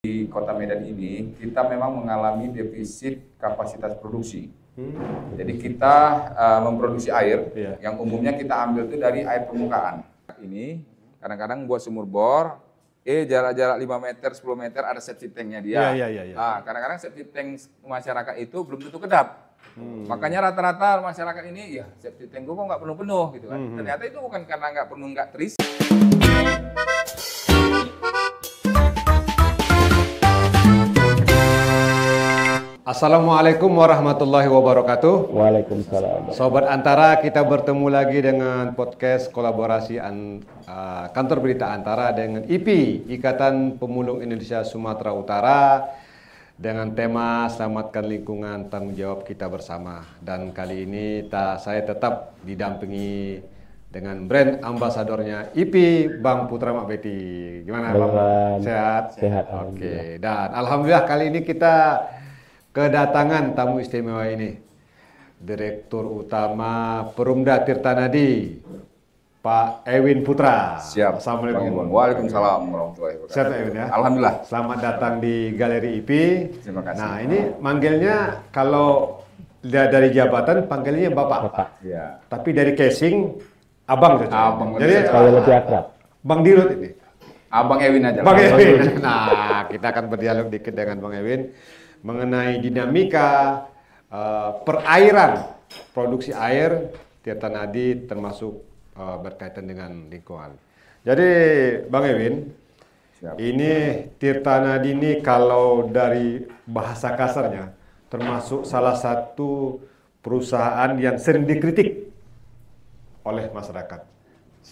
Di Kota Medan ini, kita memang mengalami defisit kapasitas produksi. Jadi kita memproduksi air, yang umumnya kita ambil itu dari air permukaan. Ini kadang-kadang buat sumur bor, jarak-jarak 5 meter, 10 meter ada septic tanknya dia. Kadang-kadang septic tank masyarakat itu belum tentu kedap. Makanya rata-rata masyarakat ini, ya septic tank gue kok nggak penuh-penuh gitu kan. Ternyata itu bukan karena nggak terisi. Assalamualaikum warahmatullahi wabarakatuh. Waalaikumsalam. Sobat Antara, kita bertemu lagi dengan podcast kolaborasi Kantor Berita Antara dengan IPI, Ikatan Pemulung Indonesia Sumatera Utara, dengan tema Selamatkan Lingkungan, Tanggung Jawab Kita Bersama. Dan kali ini saya tetap didampingi dengan brand ambasadornya IPI, Bang Putra Makbeti. Gimana Bang? Sehat? Sehat. Oke. Dan alhamdulillah kali ini kita kedatangan tamu istimewa ini, Direktur Utama Perumda Tirta Nadi, Pak Ewin Putra. Siap. Assalamualaikum. Waalaikumsalam warahmatullahi wabarakatuh. Sehat Ewin ya? Alhamdulillah. Selamat datang di Galeri IPI. Terima kasih. Nah ini manggilnya kalau dari jabatan panggilnya Bapak. Ya. Tapi dari casing Abang saja. Abang. Jadi Saya lebih akrab. Bang Dirut ini. Abang Ewin aja. Bang Ewin. Nah kita akan berdialog dikit dengan Bang Ewin mengenai dinamika perairan, produksi air Tirta Nadi termasuk berkaitan dengan lingkungan. Jadi Bang Ewin, ini Tirta Nadi ini kalau dari bahasa kasarnya termasuk salah satu perusahaan yang sering dikritik oleh masyarakat.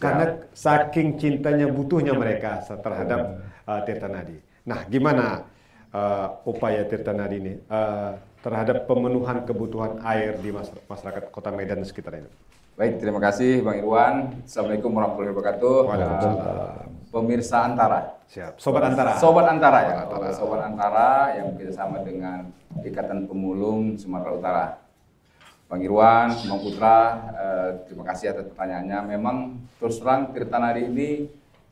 Karena saking cintanya butuhnya mereka terhadap Tirta Nadi. Nah, gimana upaya Tirta Nadi ini terhadap pemenuhan kebutuhan air di masyarakat Kota Medan dan sekitarnya? Baik, terima kasih Bang Irwan. Assalamualaikum warahmatullahi wabarakatuh. Pemirsa Antara. Siap. Sobat Antara. Sobat Antara ya. Sobat Antara yang bekerjasama dengan Ikatan Pemulung Sumatera Utara. Bang Irwan, Bang Putra, terima kasih atas pertanyaannya. Memang terus terang Tirta Nadi ini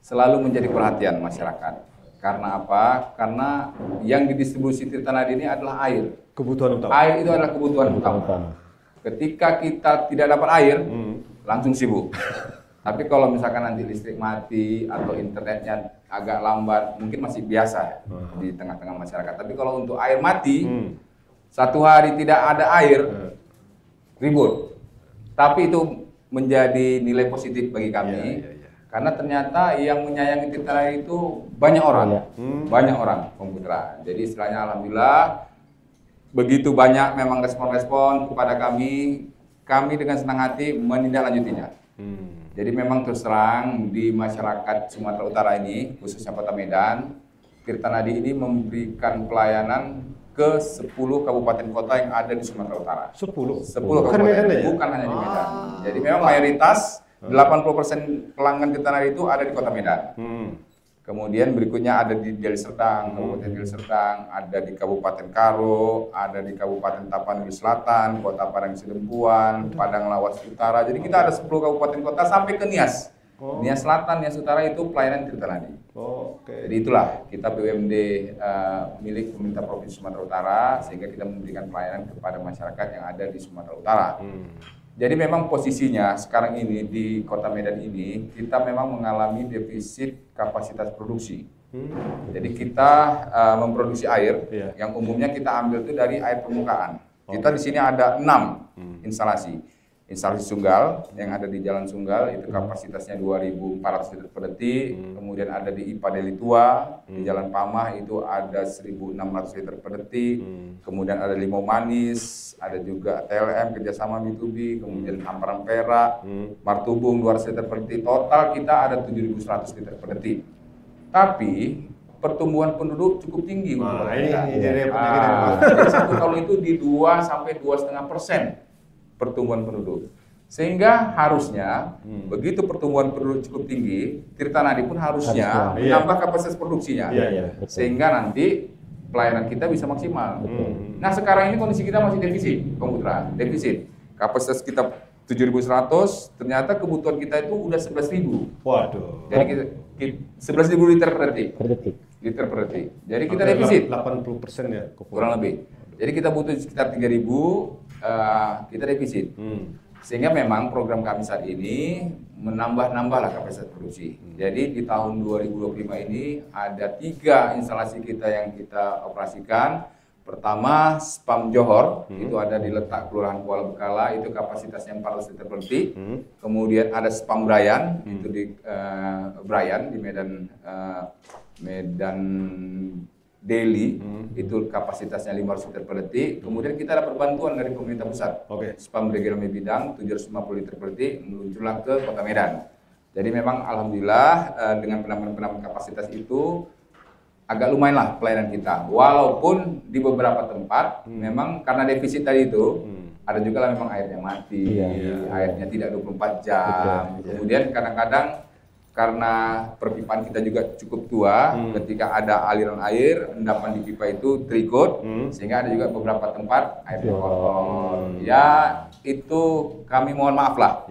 selalu menjadi perhatian masyarakat. Karena apa? Karena yang didistribusi Tirta Nadi ini adalah air. Kebutuhan utama. Air itu adalah kebutuhan utama. Ketika kita tidak dapat air, langsung sibuk. Tapi kalau misalkan nanti listrik mati atau internetnya agak lambat, mungkin masih biasa di tengah-tengah masyarakat. Tapi kalau untuk air mati, satu hari tidak ada air, ribut. Tapi itu menjadi nilai positif bagi kami. Karena ternyata yang menyayangi Tirta Nadi itu banyak orang, Bang Putra. Jadi istilahnya alhamdulillah begitu banyak memang respon-respon kepada kami dengan senang hati menindaklanjutinya. Jadi memang terus terang di masyarakat Sumatera Utara ini, khususnya Kota Medan, Tirta Nadi ini memberikan pelayanan ke 10 kabupaten kota yang ada di Sumatera Utara. 10 kabupaten, bukan hanya di Medan. Jadi memang mayoritas 80% pelanggan Tirta Nadi itu ada di Kota Medan. Kemudian berikutnya ada di Deli Serdang, Kabupaten Deli Serdang, ada di Kabupaten Karo, ada di Kabupaten Tapanuli Selatan, Kota Padang Sidempuan, Padang Lawas Utara. Jadi kita ada 10 kabupaten kota sampai ke Nias. Nias Selatan, Nias Utara itu pelayanan Tirta Nadi. Jadi itulah kita BUMD milik pemerintah Provinsi Sumatera Utara, sehingga kita memberikan pelayanan kepada masyarakat yang ada di Sumatera Utara. Jadi memang posisinya sekarang ini di Kota Medan ini, kita memang mengalami defisit kapasitas produksi. Jadi kita memproduksi air, yang umumnya kita ambil itu dari air permukaan. Kita di sini ada 6 instalasi. Instalasi Sunggal yang ada di Jalan Sunggal itu kapasitasnya 2.400 liter per detik. Kemudian ada di IPA Deli Tua di Jalan Pamah itu ada 1.600 liter per detik. Kemudian ada Limau Manis, ada juga TLM kerjasama B2B, kemudian Amparan Perak, Martubung 200 liter per detik. Total kita ada 7.100 liter per detik. Tapi pertumbuhan penduduk cukup tinggi. Jadi satu tahun itu di 2 sampai 2,5% pertumbuhan penduduk. Sehingga harusnya begitu pertumbuhan penduduk cukup tinggi, Tirta Nadi pun harusnya menambah kapasitas produksinya. Sehingga nanti pelayanan kita bisa maksimal. Nah, sekarang ini kondisi kita masih defisit, Bang Putra. Defisit. Kapasitas kita 7.100, ternyata kebutuhan kita itu udah 11.000. Waduh. Jadi 11.000 liter per detik. liter per detik. Jadi kita defisit 80% ya kurang lebih. Jadi kita butuh sekitar 3.000, kita defisit. Sehingga memang program kami saat ini menambah-nambahlah kapasitas produksi. Jadi di tahun 2025 ini ada 3 instalasi kita yang kita operasikan. Pertama, Spam Johor, itu ada di letak Kelurahan Kuala Bekala, itu kapasitasnya 400 liter per detik. Kemudian ada Spam Brayan, itu di Brayan, di Medan Delhi, itu kapasitasnya 500 liter per detik. Kemudian kita dapat bantuan dari pemerintah pusat. Spam Regional Bidang 750 liter per detik meluncurlah ke Kota Medan. Jadi memang alhamdulillah dengan penambahan kapasitas itu agak lumayan lah pelayanan kita. Walaupun di beberapa tempat memang karena defisit tadi itu ada juga lah memang airnya mati, airnya tidak 24 jam. Kemudian kadang-kadang karena perpipaan kita juga cukup tua, ketika ada aliran air, endapan di pipa itu terikut, sehingga ada juga beberapa tempat airnya kotor. Ya itu kami mohon maaf lah.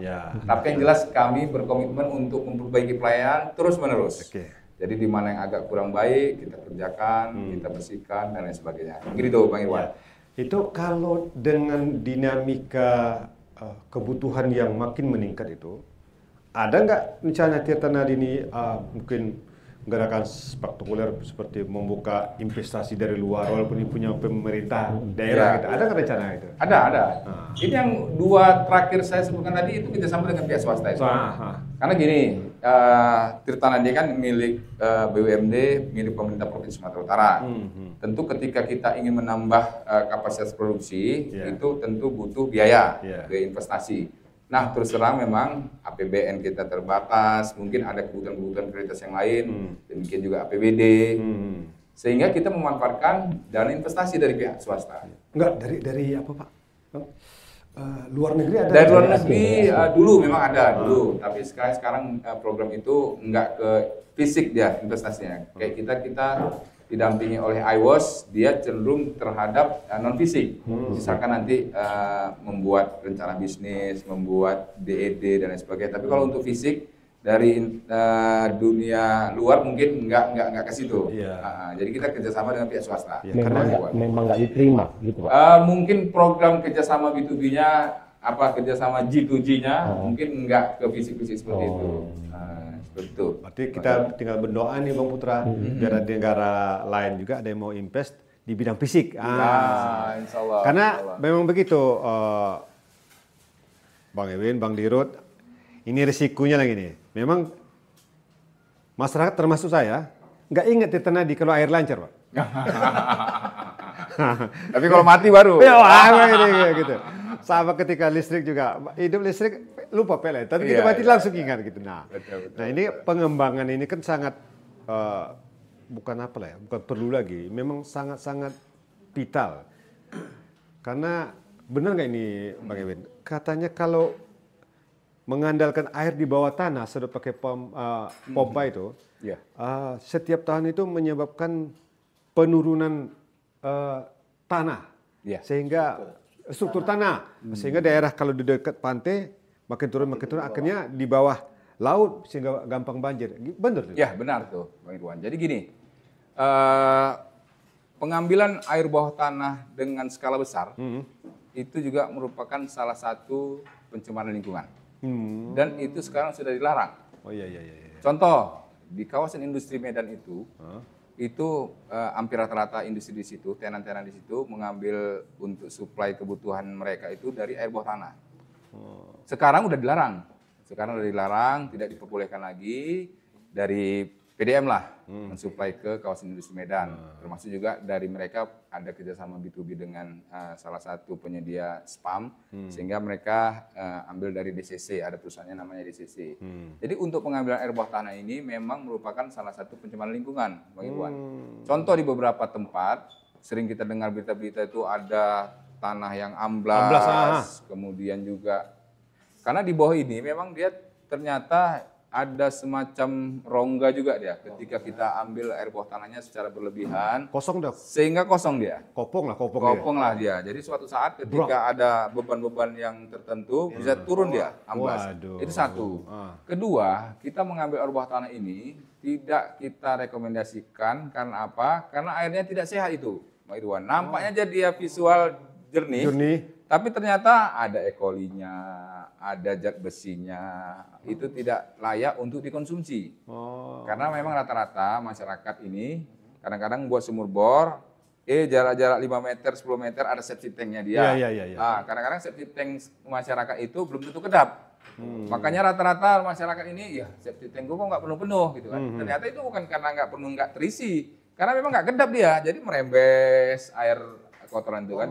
Tapi yang jelas kami berkomitmen untuk memperbaiki pelayanan terus-menerus. Jadi di mana yang agak kurang baik kita kerjakan, kita bersihkan dan lain sebagainya. Begitu Bang Irwan. Itu kalau dengan dinamika kebutuhan yang makin meningkat itu, ada nggak misalnya Tirta Nadi ini mungkin gerakan spektakuler seperti membuka investasi dari luar walaupun ini punya pemerintah daerah gitu. Ada nggak rencana itu? Ada. Ini yang 2 terakhir saya sebutkan tadi itu kerjasama dengan pihak swasta itu. Karena gini, Tirta Nadi kan milik BUMD, milik pemerintah Provinsi Sumatera Utara. Tentu ketika kita ingin menambah kapasitas produksi, itu tentu butuh biaya investasi. Nah, terus terang memang APBN kita terbatas, mungkin ada kebutuhan-kebutuhan prioritas yang lain, demikian juga APBD, sehingga kita memanfaatkan dana investasi dari pihak swasta. Enggak, dari apa Pak? Luar negeri ada? Dari luar negeri dulu memang ada dulu, tapi sekarang program itu enggak ke fisik dia investasinya. Kayak kita didampingi oleh IWOS, dia cenderung terhadap non-fisik. Misalkan nanti membuat rencana bisnis, membuat DED dan lain sebagainya. Tapi kalau untuk fisik dari dunia luar mungkin nggak ke situ. Jadi kita kerjasama dengan pihak swasta. Memang nggak diterima gitu Pak? Mungkin program kerjasama B2B-nya, kerjasama G2G-nya mungkin nggak ke fisik-fisik seperti itu. Betul. Berarti kita tinggal berdoa nih Bang Putra, biar ada negara lain juga ada yang mau invest di bidang fisik. Insya Allah. Karena memang begitu, Bang Ewin, Bang Dirut, ini risikonya lagi nih. Memang masyarakat termasuk saya nggak ingat Tirta Nadi kalau air lancar, Pak. Tapi kalau mati baru. Gitu. Sama ketika listrik juga, hidup listrik lupa PLN, tapi kita mati langsung ingat gitu. Betul. Nah ini pengembangan ini kan sangat bukan perlu lagi, memang sangat vital. Karena benar nggak ini Bang Ewin? Katanya kalau mengandalkan air di bawah tanah sedot pakai pompa itu, setiap tahun itu menyebabkan penurunan tanah, sehingga struktur tanah, sehingga daerah kalau di dekat pantai makin turun akhirnya di bawah laut sehingga gampang banjir. Benar tuh? Ya benar tuh Bang Irwan. Jadi gini, pengambilan air bawah tanah dengan skala besar itu juga merupakan salah satu pencemaran lingkungan. Dan itu sekarang sudah dilarang. Contoh di kawasan industri Medan itu hampir rata-rata industri di situ, tenan-tenan di situ mengambil untuk suplai kebutuhan mereka itu dari air bawah tanah. Sekarang udah dilarang, tidak diperbolehkan lagi. Dari PDM lah mensuplai ke kawasan industri Medan. Termasuk juga dari mereka ada kerjasama B2B dengan salah satu penyedia spam, sehingga mereka ambil dari DCC, ada perusahaannya namanya DCC. Jadi untuk pengambilan air bawah tanah ini memang merupakan salah satu pencemaran lingkungan, Bang Irwan. Contoh di beberapa tempat, sering kita dengar berita-berita itu ada tanah yang amblas, kemudian juga karena di bawah ini memang dia ternyata ada semacam rongga juga dia ketika kita ambil air bawah tanahnya secara berlebihan Kosong dah. sehingga kosong dia. Kopong lah, kopong. Kopong lah dia. Jadi suatu saat ketika ada beban-beban yang tertentu bisa turun dia, amblas. Waduh. Itu satu. Kedua, kita mengambil air bawah tanah ini tidak kita rekomendasikan karena apa? Karena airnya tidak sehat itu, Pak Irwan. Nampaknya jadi ya visual jernih. Tapi ternyata ada E. coli-nya, ada zat besinya, itu tidak layak untuk dikonsumsi. Karena memang rata-rata masyarakat ini kadang-kadang buat sumur bor, jarak-jarak 5 meter, 10 meter ada septic tank-nya dia. Iya. Nah, kadang-kadang septic tank masyarakat itu belum tentu kedap. Makanya rata-rata masyarakat ini, ya septic tank gue kok nggak penuh-penuh gitu kan. Ternyata itu bukan karena nggak terisi, karena memang nggak kedap dia, jadi merembes air kotoran itu kan,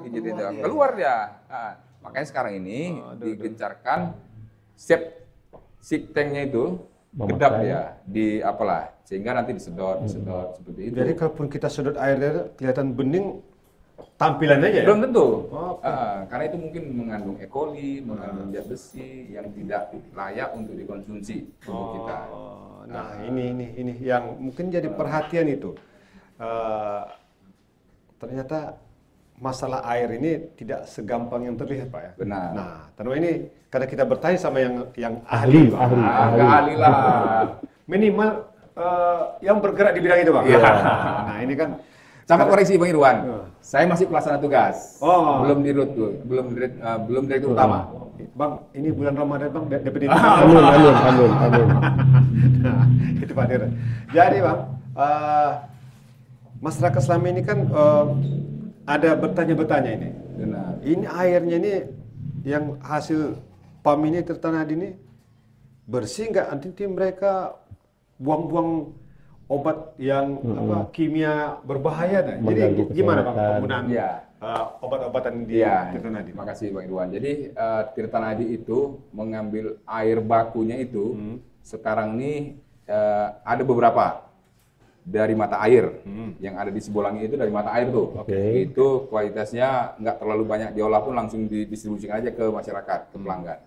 keluar dia. Nah, makanya sekarang ini digencarkan septic tanknya itu kedap ya, sehingga nanti disedot seperti itu. Jadi kalaupun kita sedot airnya kelihatan bening, tampilan aja ya? Belum tentu. Karena itu mungkin mengandung E. coli, mengandung zat besi yang tidak layak untuk dikonsumsi tubuh kita. Nah, ini yang mungkin jadi perhatian itu. Ternyata masalah air ini tidak segampang yang terlihat, Pak ya. Benar. Nah, karena ini karena kita bertanya sama yang ahli, Pak. Ahli lah. Minimal yang bergerak di bidang itu, Pak. Iya. Nah, ini kan Sama koreksi Bang Irwan, saya masih pelaksana tugas, belum dirut tuh, belum direktur utama. Bang, ini bulan Ramadan, Bang, dapat ini. Amin. Nah, itu Pak Dir. Jadi, Bang, masyarakat selama ini kan ada bertanya-bertanya ini. Benar. Ini airnya ini yang hasil PAM ini tertanah ini bersih nggak? Nanti mereka buang-buang obat yang kimia berbahaya dah. Jadi gimana Bang penggunaan obat-obatan di Tirta Nadi? Terima kasih Bang Irwan. Jadi Tirta Nadi itu mengambil air bakunya itu sekarang ini ada beberapa dari mata air yang ada di Sibolangit itu dari mata air tuh. Itu kualitasnya nggak terlalu banyak diolah pun langsung didistribusikan aja ke masyarakat, ke pelanggan.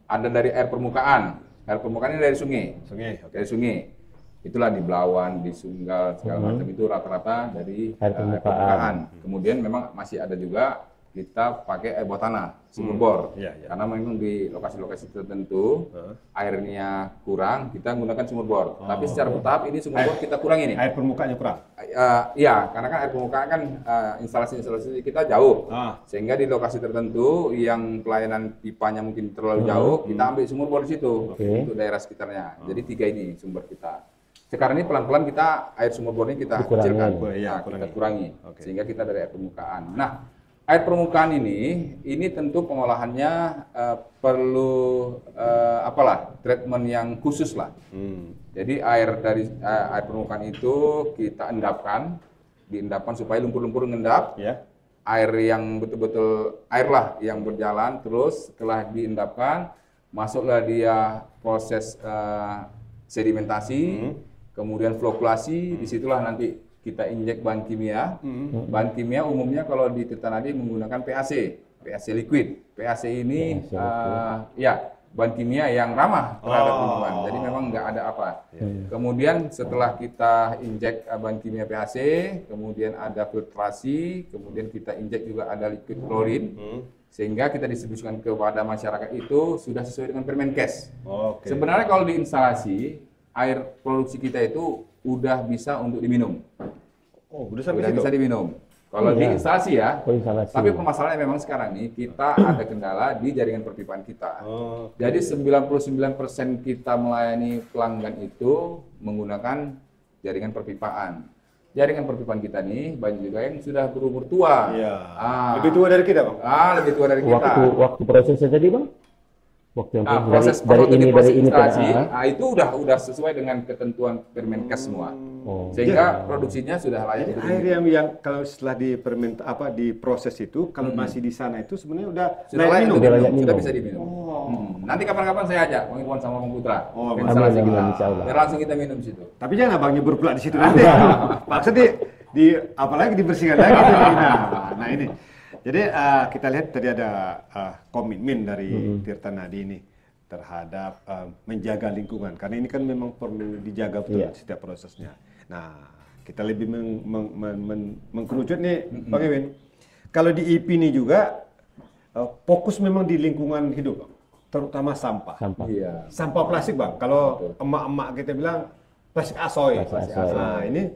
Ada dari air permukaan. Air permukaan ini dari sungai. Dari sungai. Itulah di Belawan, di Sunggal, segala macam itu rata-rata dari air permukaan. Kemudian memang masih ada juga kita pakai air bawah tanah, sumur bor. Karena memang di lokasi-lokasi tertentu airnya kurang, kita menggunakan sumur bor. Tapi secara bertahap ini sumur bor kita kurangi nih. Air permukaannya kurang? Iya, karena kan air permukaan kan instalasi-instalasi kita jauh. Sehingga di lokasi tertentu yang pelayanan pipanya mungkin terlalu jauh, kita ambil sumur bor di situ untuk daerah sekitarnya. Jadi 3 ini sumber kita. Sekarang ini pelan-pelan kita air sumur bor ini kita kecilkan, kita kurangi, sehingga kita dari air permukaan. Nah, air permukaan ini tentu pengolahannya perlu treatment yang khusus lah. Jadi air dari air permukaan itu kita diendapkan supaya lumpur-lumpur mengendap. Air yang betul-betul air lah yang berjalan terus setelah diendapkan masuklah dia proses sedimentasi. Kemudian flokulasi, disitulah nanti kita injek bahan kimia. Bahan kimia umumnya kalau di Tirta Nadi menggunakan PAC liquid. PAC ini bahan kimia yang ramah terhadap lingkungan, jadi memang nggak ada apa. Kemudian setelah kita injek bahan kimia PAC, kemudian ada filtrasi, kemudian kita injek juga ada liquid klorin, sehingga kita distribusikan kepada masyarakat itu sudah sesuai dengan Permenkes. Sebenarnya kalau di instalasi air produksi kita itu udah bisa untuk diminum. Udah bisa diminum. Kalau di instalasi ya. Tapi permasalahannya memang sekarang nih kita ada kendala di jaringan perpipaan kita. Jadi 99% kita melayani pelanggan itu menggunakan jaringan perpipaan. Jaringan perpipaan kita nih banyak juga yang sudah berumur tua. Lebih tua dari kita, Bang? Lebih tua dari kita. Waktu prosesnya tadi, Bang? Proses instalasi itu udah sesuai dengan ketentuan Permenkes semua, sehingga produksinya sudah layak. Jadi air yang kalau setelah diproses itu kalau masih di sana itu sebenarnya udah layak minum, sudah bisa diminum. Nanti kapan-kapan saya ajak Bang Irwan sama Bang Putra instalasi kita, biar langsung kita minum di situ. Tapi jangan abang nyebur pula di situ nanti. Maksudnya apalagi dibersihkan lagi. Nah ini. Jadi kita lihat tadi ada komitmen dari Tirta Nadi ini terhadap menjaga lingkungan, karena ini kan memang perlu dijaga betul setiap prosesnya. Nah, kita lebih mengkerucut nih, Bang Ewin. Kalau di IP ini juga fokus memang di lingkungan hidup, Bang. Terutama sampah. Iya. Sampah plastik, Bang. Kalau emak-emak kita bilang plastik asoy. Nah, ini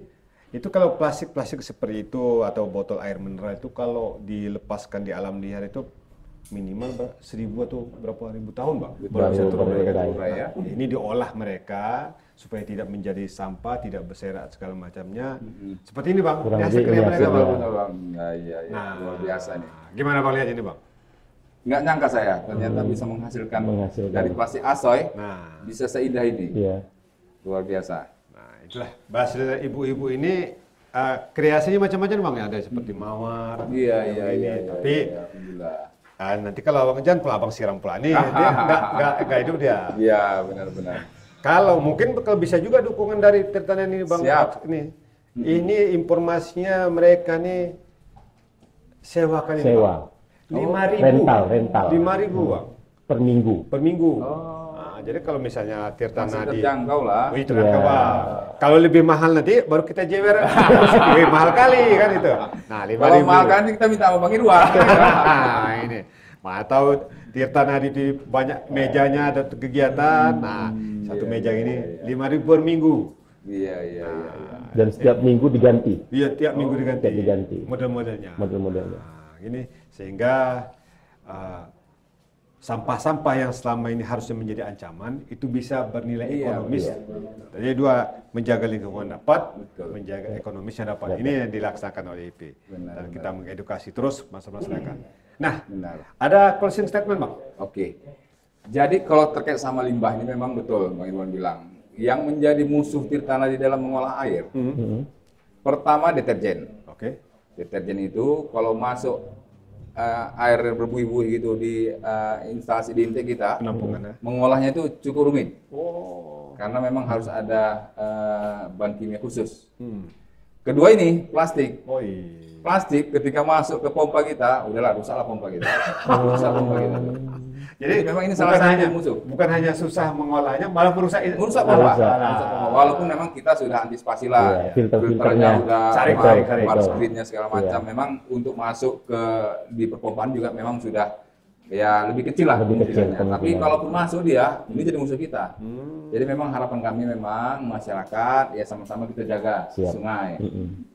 itu kalau plastik-plastik seperti itu atau botol air mineral itu kalau dilepaskan di alam liar itu minimal 1000 atau berapa ribu tahun, Bang. Baru bisa terurai ya. Ini diolah mereka supaya tidak menjadi sampah, tidak berserak segala macamnya. Seperti ini, Bang. Ini hasil kerja mereka, Bang. Iya, Nah, luar biasa nih. Gimana Bang lihat ini, Bang? Nggak nyangka saya ternyata bisa menghasilkan dari plastik asoy bisa seindah ini. Iya. Luar biasa. Nah, itulah bahasa dari ibu-ibu ini kreasinya macam-macam, Bang. Ada seperti mawar. Iya. Tapi Alhamdullah. nanti kalau Abang Jan pula Abang siram pula nih, dia nggak hidup dia. Iya, benar-benar. Kalau mungkin kalau bisa juga dukungan dari Tirtana ini, Bang. Siap. Ini informasinya mereka nih sewakan ini, Sewa. Bang. 5.000. Rental. 5.000, Bang. Per minggu. Per minggu. Nah, jadi kalau misalnya Tirtana Masih terjangkau lah. itu Bang. Kalau lebih mahal nanti baru kita jewer. Lebih mahal kali kan itu. Nah, 5.000. Kalau mahal kan kita minta sama Bang Irwan. Nah, ini. Atau Tirtana di banyak mejanya ada kegiatan. Nah, satu meja ini 5.000 per minggu. Iya. Dan setiap minggu diganti. Iya, tiap minggu diganti. Tiap diganti. Model-modelnya. Model-modelnya. Nah, ini sehingga sampah-sampah yang selama ini harusnya menjadi ancaman itu bisa bernilai ekonomis. Jadi dua, menjaga lingkungan dapat, menjaga ekonomis yang dapat. Ini yang dilaksanakan oleh IP. Dan kita mengedukasi terus masyarakat. Nah, ada closing statement, Bang? Oke. Jadi kalau terkait sama limbah ini memang betul Bang Irwan bilang. Yang menjadi musuh Tirtana di dalam mengolah air. Pertama deterjen. Oke. Deterjen itu kalau masuk air berbuih-buih gitu di instalasi di intake kita, Penampungan, ya? mengolahnya itu cukup rumit. Oh. Karena memang harus ada bahan kimia khusus. Kedua ini plastik. Oh iya. Plastik ketika masuk ke pompa kita, udahlah rusaklah pompa kita. Rusak pompa kita. Jadi memang ini salah satu musuh. Bukan hanya susah mengolahnya, malah merusak pompa. Walaupun memang kita sudah antisipasi lah, filternya udah, part screennya segala macam. Memang untuk masuk ke di perpompaan juga memang sudah ya lebih kecil lah kemungkinannya. Tapi kalaupun masuk dia, ini jadi musuh kita. Jadi memang harapan kami memang masyarakat ya sama-sama kita jaga sungai.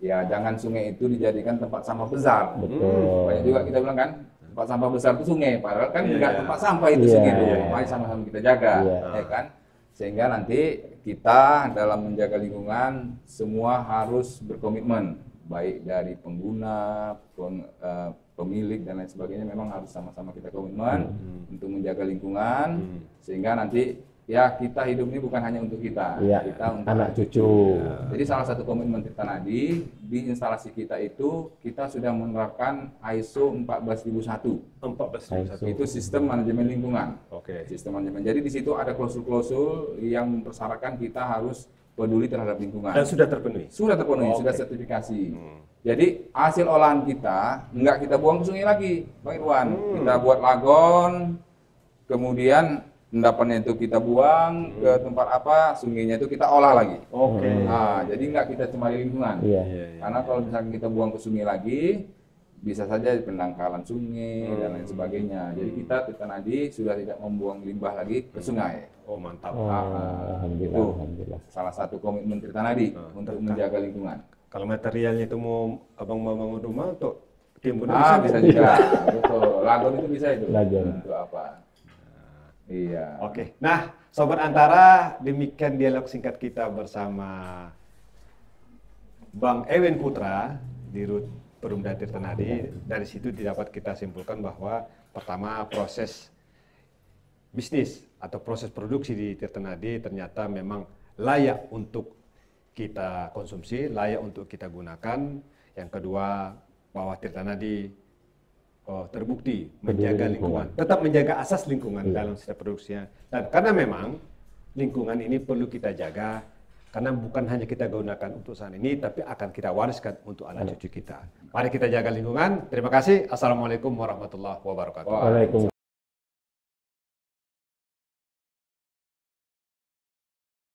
Ya jangan sungai itu dijadikan tempat sampah besar. Banyak juga kita bilang kan. Tempat sampah besar itu sungai, padahal kan enggak tempat sampah itu sungai itu. Mari sama-sama kita jaga, ya kan? Sehingga nanti kita dalam menjaga lingkungan semua harus berkomitmen, baik dari pengguna, pemilik dan lain sebagainya memang harus sama-sama kita komitmen untuk menjaga lingkungan sehingga nanti ya kita hidup ini bukan hanya untuk kita, kita untuk anak cucu. Jadi salah satu komitmen Tirtanadi di instalasi kita itu kita sudah menerapkan ISO 14001. 14001 itu sistem manajemen lingkungan. Oke. Sistem manajemen. Jadi di situ ada klausul-klausul yang mempersyaratkan kita harus peduli terhadap lingkungan. Dan sudah terpenuhi. Sudah terpenuhi, sudah sertifikasi. Jadi hasil olahan kita nggak kita buang ke sungai lagi, Bang Irwan. Kita buat lagon, kemudian endapannya itu kita buang ke tempat apa, sungainya itu kita olah lagi. Oke. Nah, jadi nggak kita cemari lingkungan. Karena kalau misalnya kita buang ke sungai lagi, bisa saja pendangkalan sungai dan lain sebagainya. Jadi kita Tirtanadi sudah tidak membuang limbah lagi ke sungai. Oh mantap. Alhamdulillah. Salah satu komitmen Tirtanadi untuk menjaga lingkungan. Kalau materialnya itu mau abang mau bangun rumah untuk timbun bisa juga. Betul. Lagon itu bisa itu. Lagon. Untuk apa? Iya. Oke. Nah, Sobat Antara, demikian dialog singkat kita bersama Bang Ewin Putra di Rut Perumda Tirtanadi. Dari situ dapat kita simpulkan bahwa pertama proses bisnis atau proses produksi di Tirtanadi ternyata memang layak untuk kita konsumsi, layak untuk kita gunakan. Yang kedua, bahwa Tirtanadi terbukti menjaga lingkungan, tetap menjaga asas lingkungan dalam setiap produksinya. Dan karena memang lingkungan ini perlu kita jaga, karena bukan hanya kita gunakan untuk saat ini, tapi akan kita wariskan untuk anak cucu kita. Mari kita jaga lingkungan. Terima kasih. Assalamualaikum warahmatullahi wabarakatuh. Waalaikumsalam.